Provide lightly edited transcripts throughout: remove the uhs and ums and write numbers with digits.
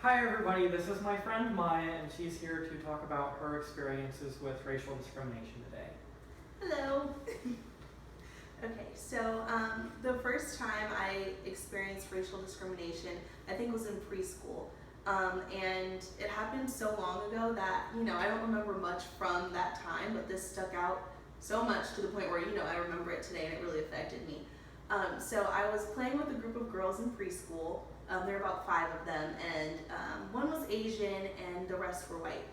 Hi everybody, this is my friend Maya and she's here to talk about her experiences with racial discrimination today. Hello. Okay, so the first time I experienced racial discrimination, I think was in preschool. And it happened so long ago that, I don't remember much from that time, but this stuck out so much to the point where, I remember it today and it really affected me. So I was playing with a group of girls in preschool. There were about 5 of them, and one was Asian and the rest were white.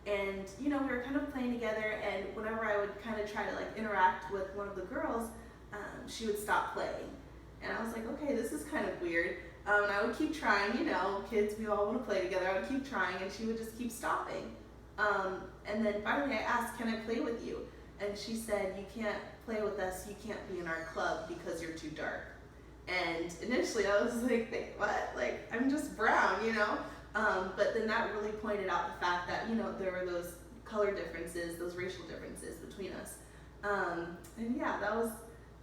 And we were kind of playing together, and whenever I would kind of try to interact with one of the girls, she would stop playing. And I was like, okay, this is kind of weird. And I would keep trying, kids, we all want to play together. I would keep trying, and she would just keep stopping. And then finally I asked, can I play with you? And she said, you can't play with us, you can't be in our club because you're too dark. And initially I was like, what? I'm just brown, But then that really pointed out the fact that, there were those color differences, those racial differences between us. And yeah, that was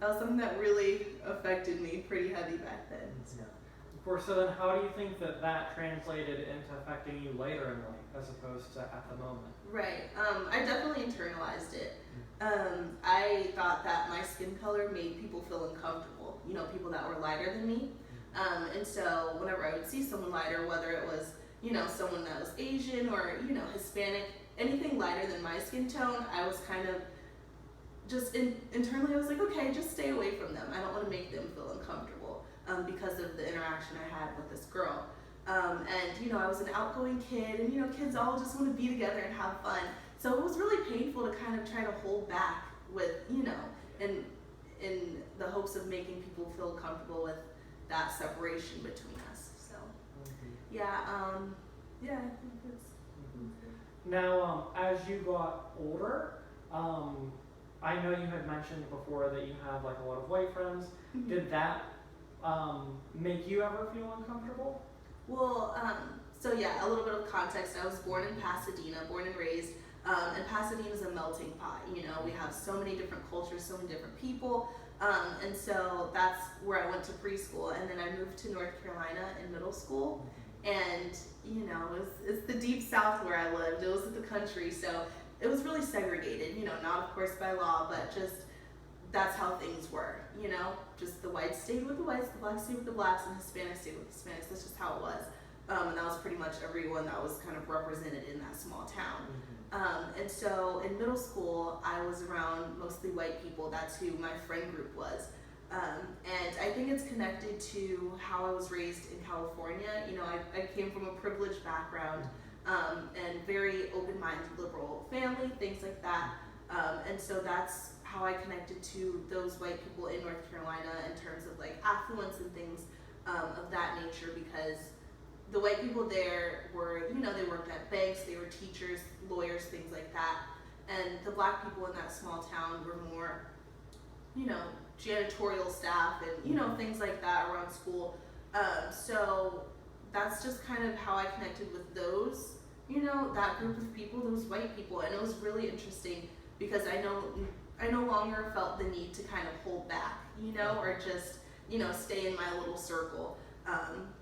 something that really affected me pretty heavy back then. Yeah. Of course, so then how do you think that translated into affecting you later in life as opposed to at the moment? Right, I definitely internalized it. I thought that my skin color made people feel uncomfortable, people that were lighter than me. And so whenever I would see someone lighter, whether it was, someone that was Asian or, Hispanic, anything lighter than my skin tone, I was kind of just internally I was like, okay, just stay away from them. I don't want to make them feel uncomfortable because of the interaction I had with this girl. And, I was an outgoing kid, and, kids all just want to be together and have fun. So it was really painful to kind of try to hold back with, in the hopes of making people feel comfortable with that separation between us. So, yeah, I think it's. Now, as you got older, I know you had mentioned before that you have a lot of white friends. Mm-hmm. Did that make you ever feel uncomfortable? Well, so yeah, a little bit of context. I was born in Pasadena, born and raised, and Pasadena is a melting pot. We have so many different cultures, so many different people, and so that's where I went to preschool, and then I moved to North Carolina in middle school, and it's the deep South where I lived. It was in the country, so it was really segregated. Not of course by law, but just that's how things were. Just the whites stayed with the whites, the blacks stayed with the blacks, and Hispanics stayed with the Hispanics. That's just how it was. And that was pretty much everyone that was kind of represented in that small town. And so in middle school, I was around mostly white people. That's who my friend group was. And I think it's connected to how I was raised in California. I came from a privileged background and very open-minded liberal family, things like that. And so that's how I connected to those white people in North Carolina in terms of affluence and things of that nature, because the white people there were, they worked at banks, they were teachers, lawyers, things like that. And the black people in that small town were more, janitorial staff and, things like that around school. So that's just kind of how I connected with those, that group of people, those white people. And it was really interesting because I no longer felt the need to kind of hold back, or just, stay in my little circle.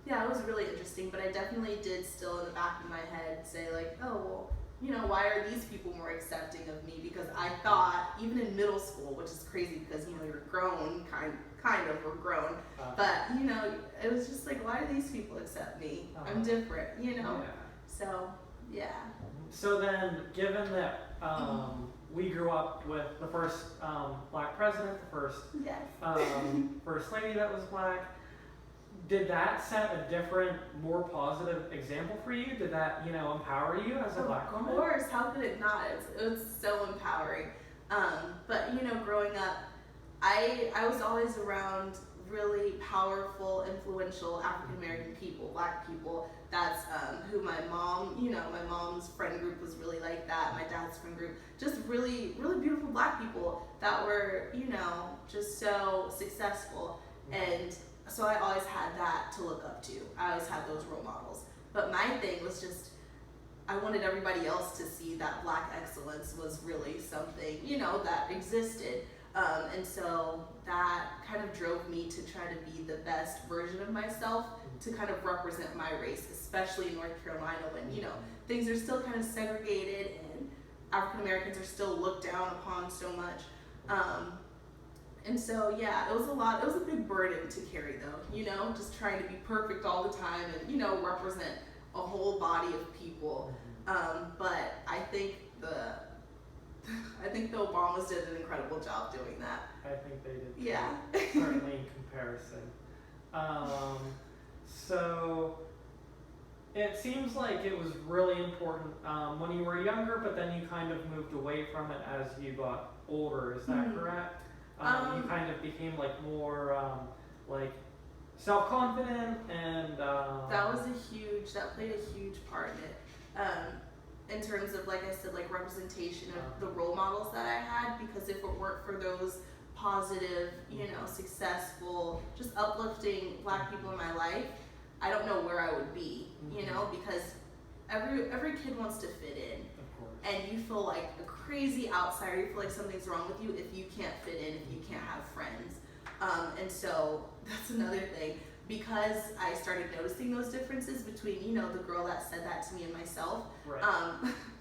Yeah, it was really interesting, but I definitely did still in the back of my head say oh, well, why are these people more accepting of me? Because I thought, even in middle school, which is crazy because, you're grown, kind of, or grown, but, it was just why do these people accept me? I'm different, Yeah. So, yeah. So then, given that we grew up with the first black president, the first Yes. first lady that was black, did that set a different, more positive example for you? Did that, empower you as a black woman? Of course, how could it not? It's so empowering. But growing up, I was always around really powerful, influential African American people, black people. That's who my mom, my mom's friend group was really like that. My dad's friend group, just really, really beautiful black people that were, just so successful. And so I always had that to look up to. I always had those role models. But my thing was just, I wanted everybody else to see that black excellence was really something, that existed. And so that kind of drove me to try to be the best version of myself to kind of represent my race, especially in North Carolina when, you know, things are still kind of segregated and African Americans are still looked down upon so much. And so, yeah, it was a lot. It was a big burden to carry, though, you know, just trying to be perfect all the time and, you know, represent a whole body of people. But I think the Obamas did an incredible job doing that. I think they did. Yeah. Certainly in comparison. So it seems like it was really important when you were younger, but then you kind of moved away from it as you got older. Is that correct? You kind of became like more like self-confident and that played a huge part in it. In terms of, like I said, like representation of the role models that I had, because if it weren't for those positive, you know, successful, just uplifting Black people in my life, I don't know where I would be, you know, because every kid wants to fit in. And you feel like a crazy outsider, you feel like something's wrong with you if you can't fit in, if you can't have friends. And so that's another thing. Because I started noticing those differences between, you know, the girl that said that to me and myself. Right.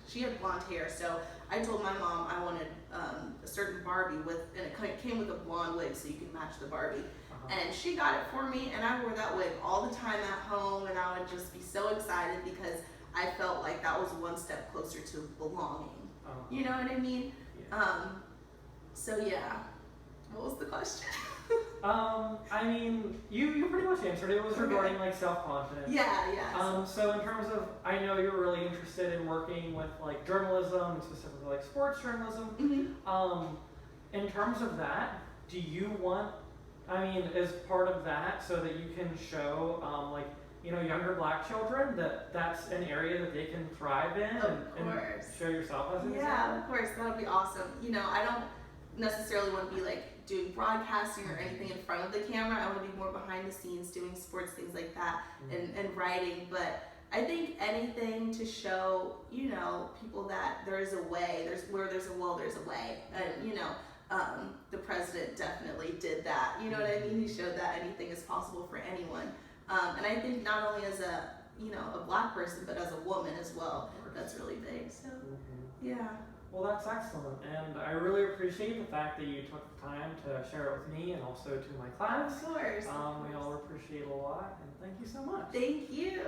She had blonde hair, so I told my mom I wanted a certain Barbie and it came with a blonde wig so you can match the Barbie. And she got it for me, and I wore that wig all the time at home, and I would just be so excited because I felt like that was one step closer to belonging. You know what I mean? Yeah. So yeah. What was the question? I mean, you pretty much answered it. It was regarding like self-confidence. Yeah. So in terms of, I know you're really interested in working with like journalism, and specifically like sports journalism. In terms of that, do you want, I mean, as part of that, so that you can show like, you know, younger Black children that that's an area that they can thrive in and show yourself as an example? Yeah, of course, that would be awesome. You know, I don't necessarily want to be like doing broadcasting or anything in front of the camera. I want to be more behind the scenes doing sports, things like that, and writing. But I think anything to show, you know, people that there is a way, where there's a will, there's a way. And, you know, the president definitely did that. You know what I mean? He showed that anything is possible for anyone. And I think not only as a, you know, a Black person, but as a woman as well. That's really big. So, yeah. Well, that's excellent, and I really appreciate the fact that you took the time to share it with me and also to my class. Of course. We all appreciate it a lot, and thank you so much. Thank you.